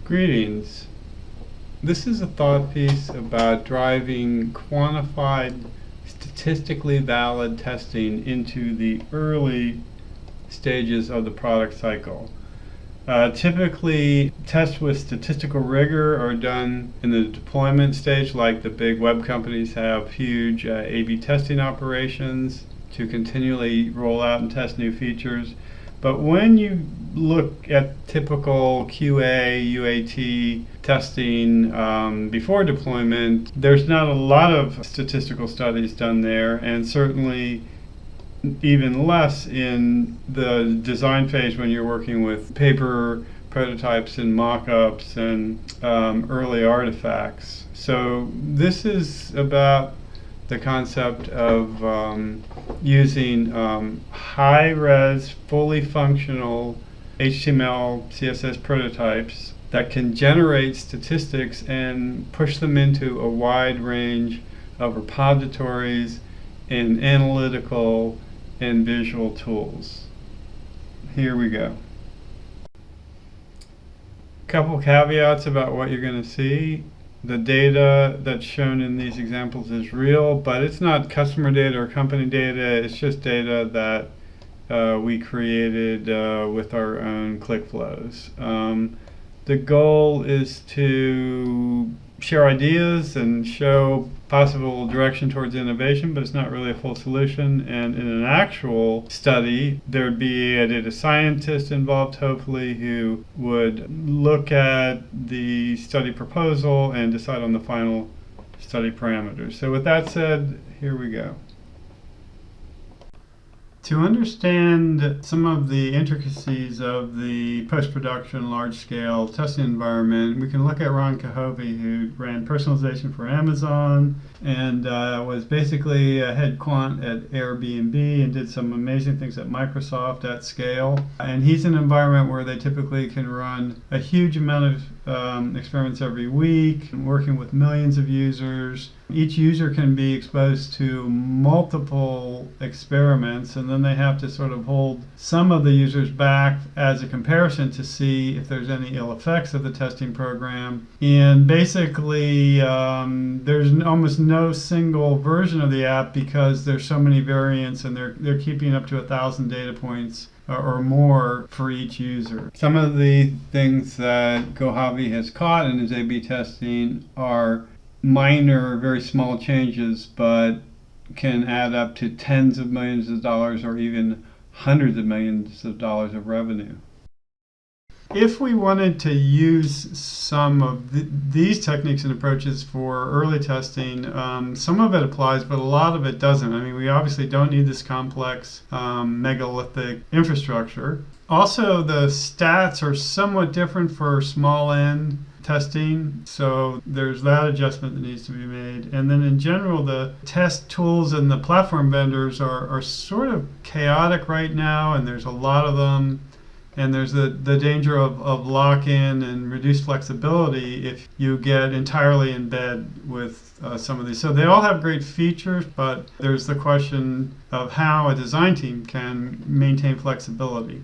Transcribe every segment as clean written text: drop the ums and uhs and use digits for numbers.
Greetings. This is a thought piece about driving quantified, statistically valid testing into the early stages of the product cycle. Typically, tests with statistical rigor are done in the deployment stage, like the big web companies have huge A/B testing operations to continually roll out and test new features. But when you look at typical QA, UAT testing before deployment, there's not a lot of statistical studies done there, and certainly even less in the design phase when you're working with paper prototypes and mock-ups and early artifacts. So this is about the concept of using high-res, fully functional HTML, CSS prototypes that can generate statistics and push them into a wide range of repositories and analytical and visual tools. Here we go. Couple caveats about what you're going to see. The data that's shown in these examples is real, but it's not customer data or company data. It's just data that we created with our own click flows. The goal is to share ideas and show possible direction towards innovation, but it's not really a full solution. And in an actual study, there would be a data scientist involved, hopefully, who would look at the study proposal and decide on the final study parameters. So with that said, here we go. To understand some of the intricacies of the post-production large-scale testing environment, we can look at Ron Cahovey, who ran personalization for Amazon and was basically a head quant at Airbnb and did some amazing things at Microsoft at scale. And he's in an environment where they typically can run a huge amount of experiments every week, working with millions of users. Each user can be exposed to multiple experiments, and then they have to sort of hold some of the users back as a comparison to see if there's any ill effects of the testing program. And basically, there's almost no single version of the app because there's so many variants, and they're keeping up to 1,000 data points or more for each user. Some of the things that Cahovey has caught in his A/B testing are minor, very small changes, but can add up to tens of millions of dollars or even hundreds of millions of dollars of revenue. If we wanted to use some of these techniques and approaches for early testing, some of it applies, but a lot of it doesn't. I mean, we obviously don't need this complex megalithic infrastructure. Also, the stats are somewhat different for small n testing, so there's that adjustment that needs to be made. And then in general, the test tools and the platform vendors are sort of chaotic right now, and there's a lot of them. And there's the danger of lock-in and reduced flexibility if you get entirely in bed with some of these. So they all have great features, but there's the question of how a design team can maintain flexibility.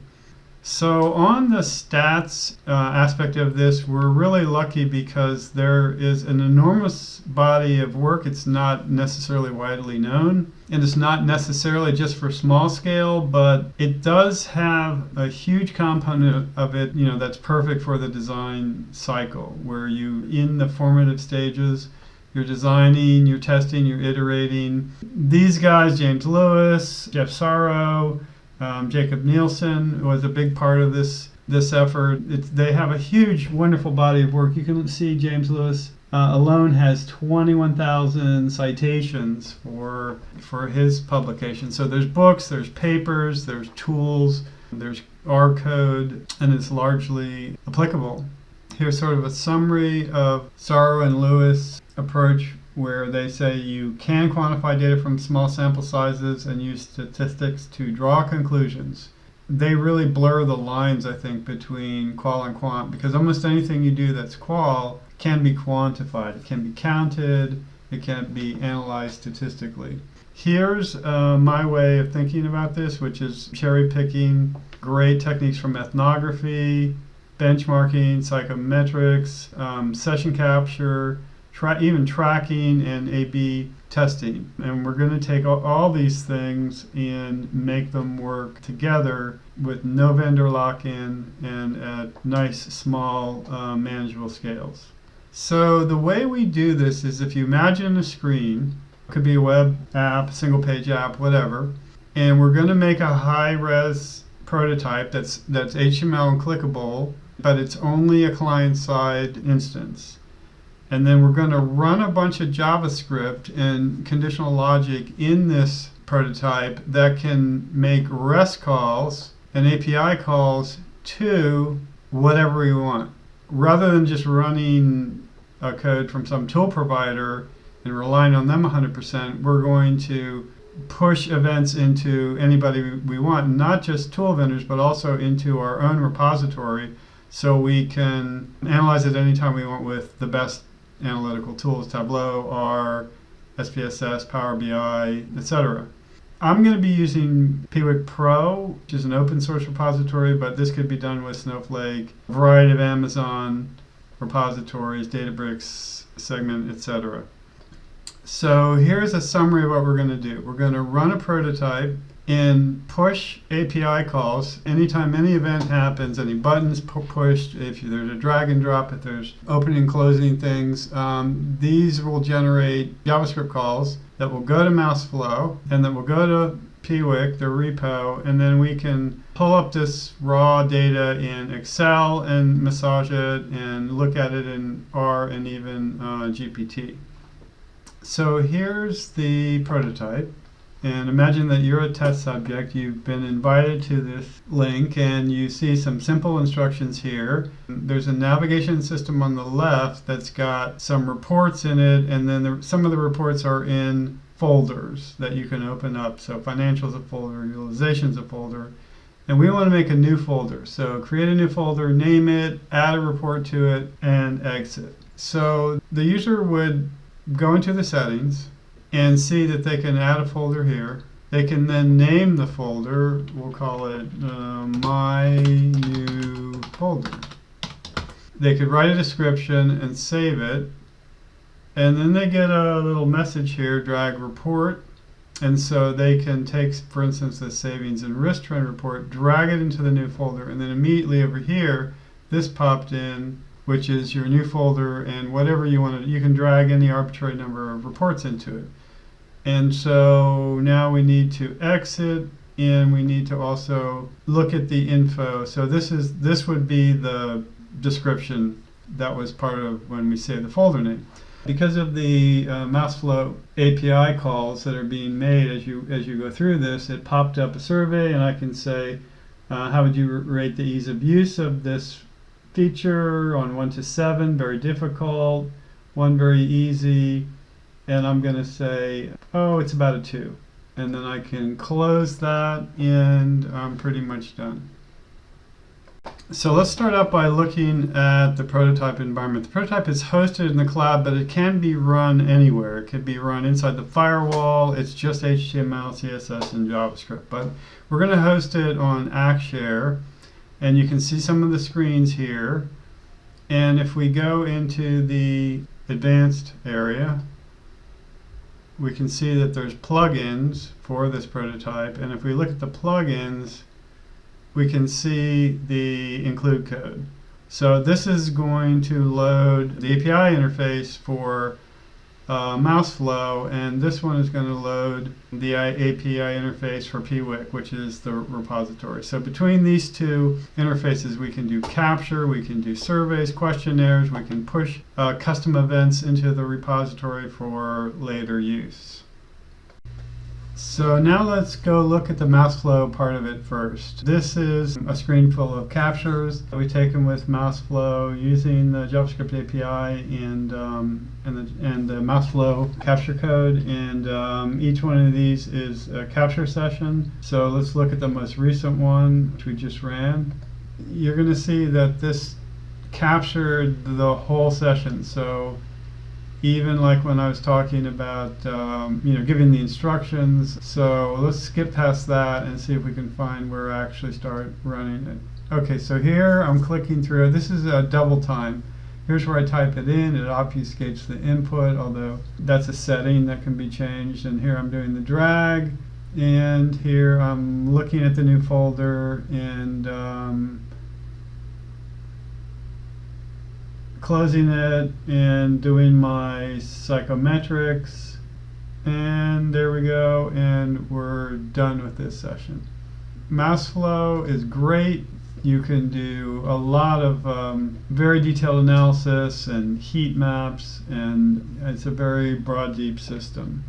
So on the stats aspect of this, we're really lucky because there is an enormous body of work. It's not necessarily widely known, and it's not necessarily just for small scale, but it does have a huge component of it, that's perfect for the design cycle, where you, in the formative stages, you're designing, you're testing, you're iterating. These guys, James Lewis, Jeff Sorrow, Jacob Nielsen was a big part of this effort. They have a huge, wonderful body of work. You can see James Lewis alone has 21,000 citations for his publication. So there's books, there's papers, there's tools, there's R code, and it's largely applicable. Here's sort of a summary of Sorrow and Lewis' approach, where they say you can quantify data from small sample sizes and use statistics to draw conclusions. They really blur the lines, I think, between qual and quant, because almost anything you do that's qual can be quantified. It can be counted, it can be analyzed statistically. Here's my way of thinking about this, which is cherry picking great techniques from ethnography, benchmarking, psychometrics, session capture, even tracking and A/B testing. And we're going to take all these things and make them work together with no vendor lock-in and at nice, small, manageable scales. So the way we do this is, if you imagine a screen, it could be a web app, a single page app, whatever, and we're going to make a high-res prototype that's HTML and clickable, but it's only a client-side instance. And then we're going to run a bunch of JavaScript and conditional logic in this prototype that can make REST calls and API calls to whatever we want. Rather than just running a code from some tool provider and relying on them 100%, we're going to push events into anybody we want, not just tool vendors, but also into our own repository, so we can analyze it anytime we want with the best analytical tools, Tableau, R, SPSS, Power BI, etc. I'm going to be using Piwik Pro, which is an open source repository, but this could be done with Snowflake, a variety of Amazon repositories, Databricks, Segment, etc. So here's a summary of what we're going to do. We're going to run a prototype and push API calls anytime any event happens, any buttons pushed, if there's a drag and drop, if there's opening and closing things. These will generate JavaScript calls that will go to MouseFlow and that will go to Piwik, the repo, and then we can pull up this raw data in Excel and massage it and look at it in R and even GPT. So here's the prototype. And imagine that you're a test subject. You've been invited to this link and you see some simple instructions here. There's a navigation system on the left that's got some reports in it, and then some of the reports are in folders that you can open up. So financials a folder, utilization's a folder. And we want to make a new folder. So create a new folder, name it, add a report to it, and exit. So the user would go into the settings and see that they can add a folder here. They can then name the folder. We'll call it my new folder. They could write a description and save it. And then they get a little message here, drag report. And so they can take, for instance, the savings and risk trend report, drag it into the new folder, and then immediately over here, this popped in, which is your new folder, and whatever you want to, you can drag any arbitrary number of reports into it. And so now we need to exit, and we need to also look at the info. So this would be the description that was part of when we say the folder name. Because of the MouseFlow API calls that are being made as you go through this, it popped up a survey, and I can say, how would you rate the ease of use of this feature on 1 to 7, very difficult, 1 very easy, and I'm going to say, oh, it's about a 2. And then I can close that, and I'm pretty much done. So let's start out by looking at the prototype environment. The prototype is hosted in the cloud, but it can be run anywhere. It could be run inside the firewall. It's just HTML, CSS, and JavaScript. But we're going to host it on ActShare, and you can see some of the screens here. And if we go into the advanced area, we can see that there's plugins for this prototype. And if we look at the plugins, we can see the include code. So this is going to load the API interface for MouseFlow, and this one is going to load the API interface for Piwik, which is the repository. So between these two interfaces, we can do capture, we can do surveys, questionnaires, we can push custom events into the repository for later use. So now let's go look at the MouseFlow part of it first. This is a screen full of captures that we've taken with MouseFlow using the JavaScript API and the MouseFlow capture code. And each one of these is a capture session. So let's look at the most recent one, which we just ran. You're going to see that this captured the whole session. So even like when I was talking about giving the instructions. So let's skip past that and see if we can find where I actually start running it. Okay, so here I'm clicking through. This is a double time. Here's where I type it in. It obfuscates the input, although that's a setting that can be changed. And here I'm doing the drag. And here I'm looking at the new folder and closing it and doing my psychometrics. And there we go. And we're done with this session. Mouse flow is great. You can do a lot of very detailed analysis and heat maps, and it's a very broad, deep system.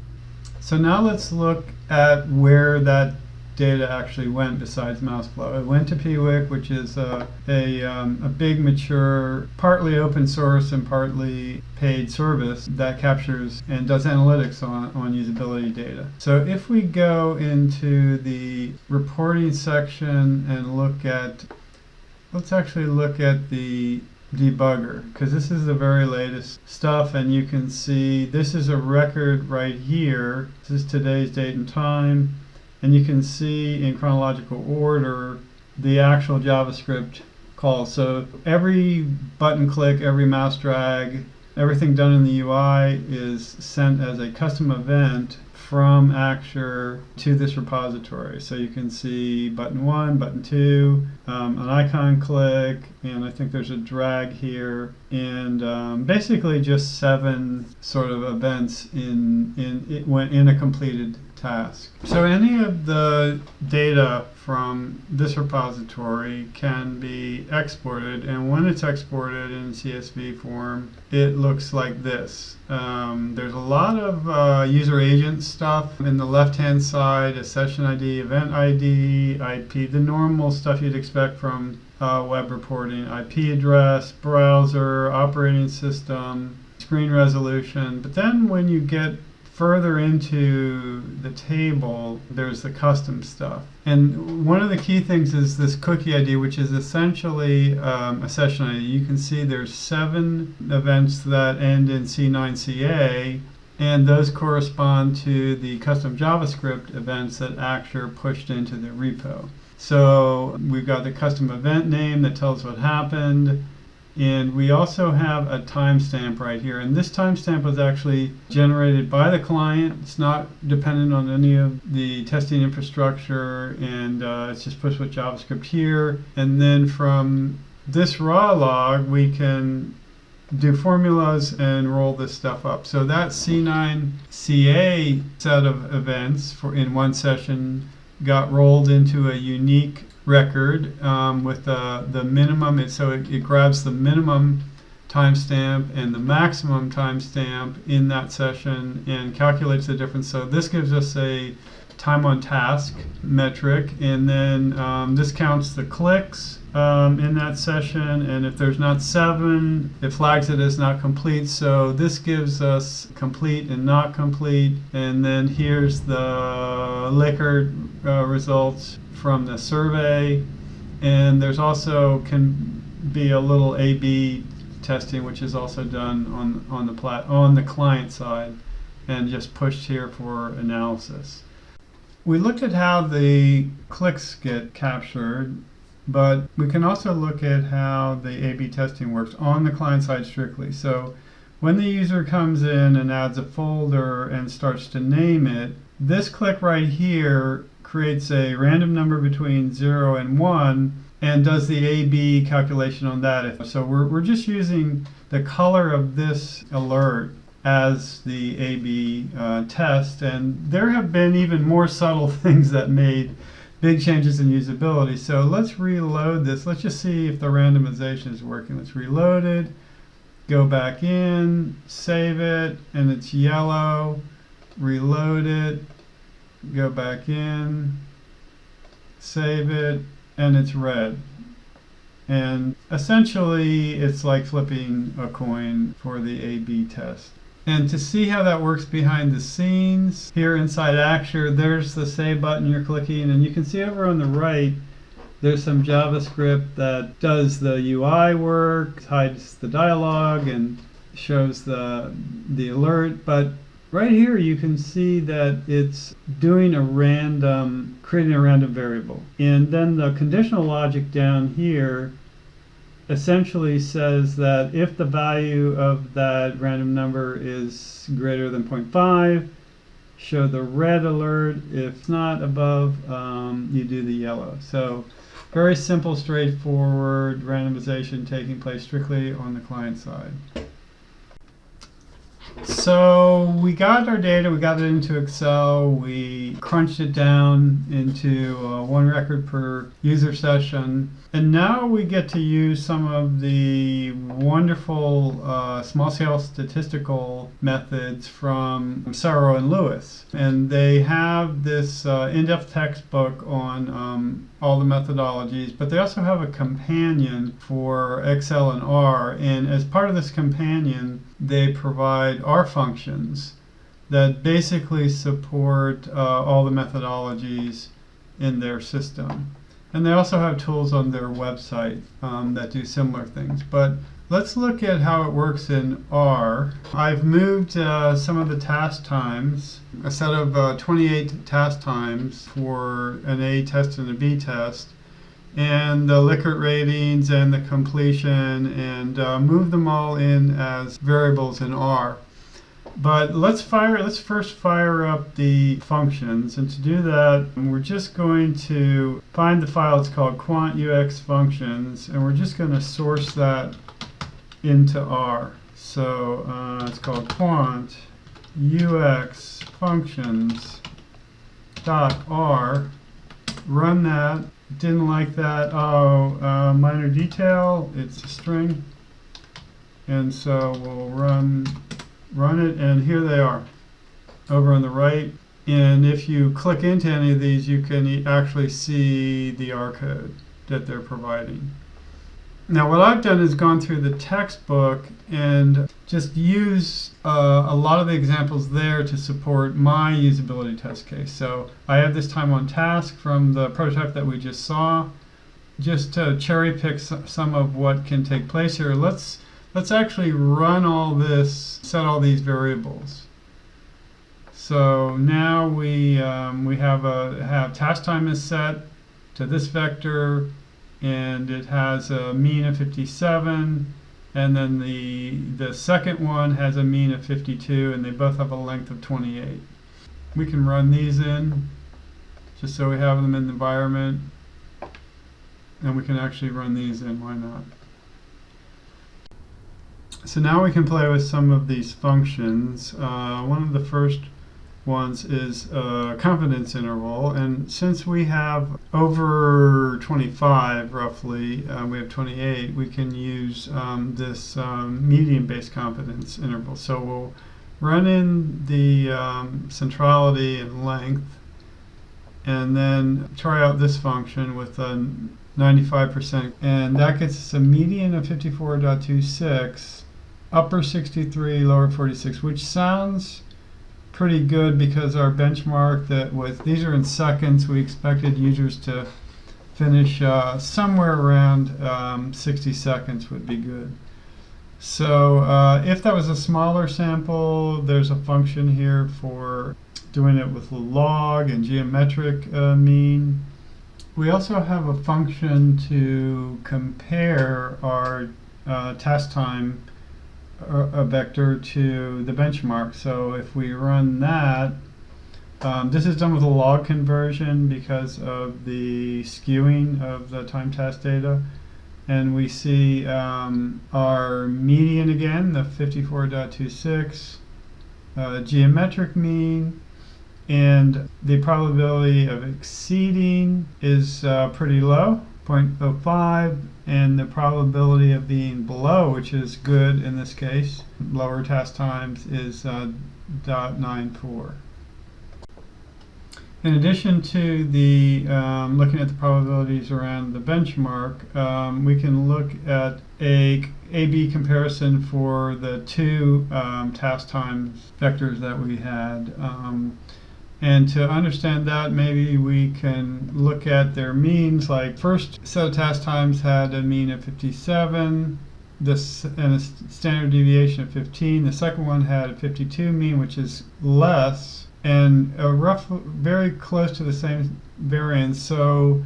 So now let's look at where that data actually went besides mouse flow. It went to Piwik, which is a big, mature, partly open source and partly paid service that captures and does analytics on usability data. So if we go into the reporting section and look at, let's actually look at the debugger, because this is the very latest stuff, and you can see this is a record right here. This is today's date and time, and you can see in chronological order the actual JavaScript calls. So every button click, every mouse drag, everything done in the UI is sent as a custom event from Acture to this repository. So you can see button 1, button 2, an icon click, and I think there's a drag here, and basically just 7 sort of events in a completed task. So any of the data from this repository can be exported, and when it's exported in CSV form, it looks like this. There's a lot of user agent stuff in the left-hand side: a session ID, event ID, IP, the normal stuff you'd expect from web reporting, IP address, browser, operating system, screen resolution. But then when you get further into the table, there's the custom stuff. And one of the key things is this cookie ID, which is essentially a session ID. You can see there's 7 events that end in C9CA, and those correspond to the custom JavaScript events that Acture pushed into the repo. So we've got the custom event name that tells what happened. And we also have a timestamp right here. And this timestamp was actually generated by the client. It's not dependent on any of the testing infrastructure, and it's just pushed with JavaScript here. And then from this raw log, we can do formulas and roll this stuff up. So that C9CA set of events in one session got rolled into a unique record with the minimum. So it grabs the minimum timestamp and the maximum timestamp in that session and calculates the difference. So this gives us a time on task metric, and then this counts the clicks in that session, and if there's not 7, it flags it as not complete. So this gives us complete and not complete, and then here's the Likert results from the survey. And there's also can be a little A/B testing, which is also done on the client side and just pushed here for analysis. We looked at how the clicks get captured, but we can also look at how the A/B testing works on the client side strictly. So when the user comes in and adds a folder and starts to name it, this click right here creates a random number between 0 and 1 and does the A/B calculation on that. So we're just using the color of this alert as the A/B test, and there have been even more subtle things that made big changes in usability. So let's reload this. Let's just see if the randomization is working. Let's reload it, go back in, save it, and it's yellow. Reload it, go back in, save it, and it's red. And essentially, it's like flipping a coin for the A/B test. And to see how that works behind the scenes, here inside Acture, there's the Save button you're clicking, and you can see over on the right, there's some JavaScript that does the UI work, hides the dialog, and shows the alert. But right here you can see that it's doing creating a random variable. And then the conditional logic down here essentially says that if the value of that random number is greater than 0.5, show the red alert. If not above, you do the yellow. So very simple, straightforward randomization taking place strictly on the client side. So we got our data, we got it into Excel, we crunched it down into one record per user session, and now we get to use some of the wonderful small-scale statistical methods from Sorrow and Lewis. And they have this in-depth textbook on all the methodologies, but they also have a companion for Excel and R, and as part of this companion, they provide R functions that basically support all the methodologies in their system. And they also have tools on their website that do similar things. But let's look at how it works in R. I've moved some of the task times, a set of 28 task times for an A test and a B test, and the Likert ratings and the completion, and move them all in as variables in R. But let's first fire up the functions, and to do that we're just going to find the file. It's called quant.ux functions, and we're just going to source that into R. So it's called quant.ux functions.r. Run that. Didn't like that. Minor detail, it's a string, and so we'll run it, and here they are over on the right. And if you click into any of these, you can actually see the R code that they're providing. Now what I've done is gone through the textbook and just use a lot of the examples there to support my usability test case. So I have this time on task from the prototype that we just saw, just to cherry pick some of what can take place here. Let's actually run all this, set all these variables. So now we have task time is set to this vector, and it has a mean of 57, and then the second one has a mean of 52, and they both have a length of 28. We can run these in just so we have them in the environment, and we can actually run these in, why not? So now we can play with some of these functions. One of the first ones is a confidence interval, and since we have over 25 roughly, we have 28, we can use this median-based confidence interval. So we'll run in the centrality and length, and then try out this function with a 95%, and that gets us a median of 54.26, upper 63, lower 46, which sounds pretty good because our benchmark that was, these are in seconds, we expected users to finish somewhere around 60 seconds would be good. So if that was a smaller sample, there's a function here for doing it with log and geometric mean. We also have a function to compare our task time a vector to the benchmark. So if we run that, this is done with a log conversion because of the skewing of the time task data, and we see our median again, the 54.26, geometric mean, and the probability of exceeding is pretty low, 0.05, and the probability of being below, which is good in this case, lower task times, is 0.94. In addition to the looking at the probabilities around the benchmark, we can look at a A/B comparison for the two task times vectors that we had. And to understand that, maybe we can look at their means. Like first set of task times had a mean of 57, this and a standard deviation of 15. The second one had a 52 mean, which is less, and a rough, very close to the same variance. So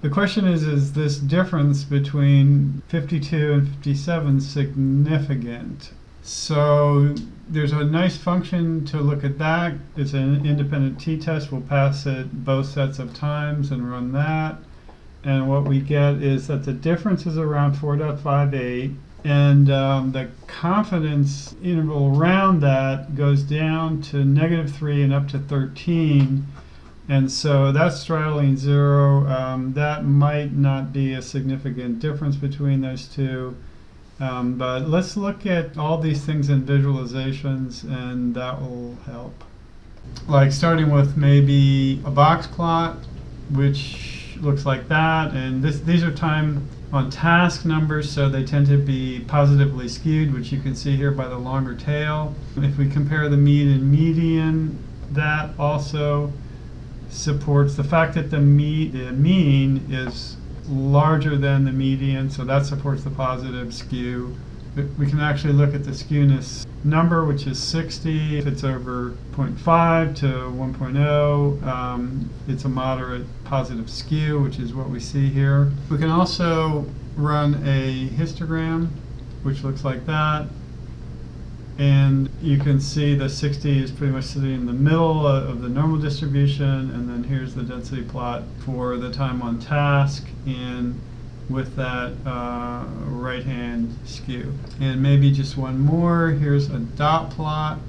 the question is this difference between 52 and 57 significant? So there's a nice function to look at that. It's an independent t-test. We'll pass it both sets of times and run that. And what we get is that the difference is around 4.58, and the confidence interval around that goes down to -3 and up to 13. And so that's straddling 0. That might not be a significant difference between those two. But let's look at all these things in visualizations, and that will help. Like starting with maybe a box plot, which looks like that, and these are time on task numbers, so they tend to be positively skewed, which you can see here by the longer tail. If we compare the mean and median, that also supports the fact that the mean is larger than the median, so that supports the positive skew. But we can actually look at the skewness number, which is 60. If it's over 0.5 to 1.0, it's a moderate positive skew, which is what we see here. We can also run a histogram, which looks like that. And you can see the 60 is pretty much sitting in the middle of the normal distribution, and then here's the density plot for the time on task, and with that right-hand skew. And maybe just one more. Here's a dot plot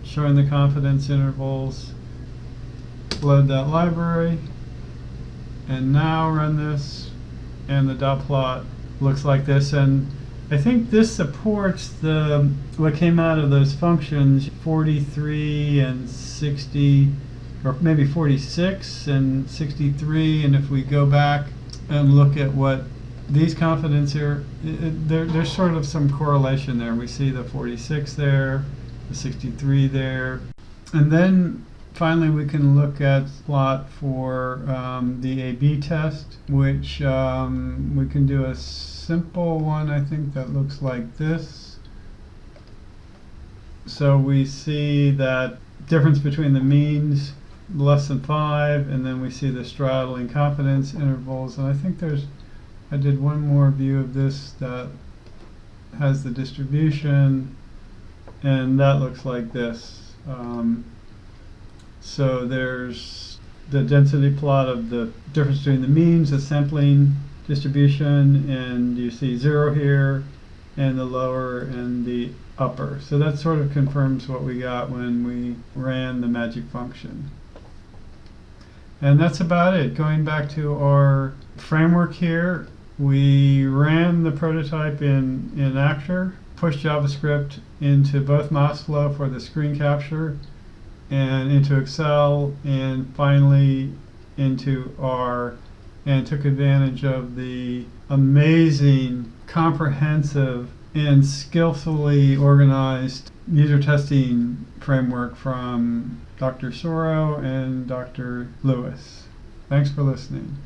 showing the confidence intervals. Load that library, and now run this, and the dot plot looks like this. And I think this supports what came out of those functions, 43 and 60, or maybe 46 and 63. And if we go back and look at what these confidence here, there's sort of some correlation there. We see the 46 there, the 63 there. And then finally we can look at plot for the A/B test, which we can do a simple one, I think, that looks like this. So we see that difference between the means less than 5, and then we see the straddling confidence intervals. And I think I did one more view of this that has the distribution, and that looks like this. So there's the density plot of the difference between the means, the sampling distribution, and you see 0 here, and the lower and the upper. So that sort of confirms what we got when we ran the magic function. And that's about it. Going back to our framework here, we ran the prototype in Actor, pushed JavaScript into both MouseFlow for the screen capture, and into Excel, and finally into R, and took advantage of the amazing, comprehensive, and skillfully organized user testing framework from Dr. Soro and Dr. Lewis. Thanks for listening.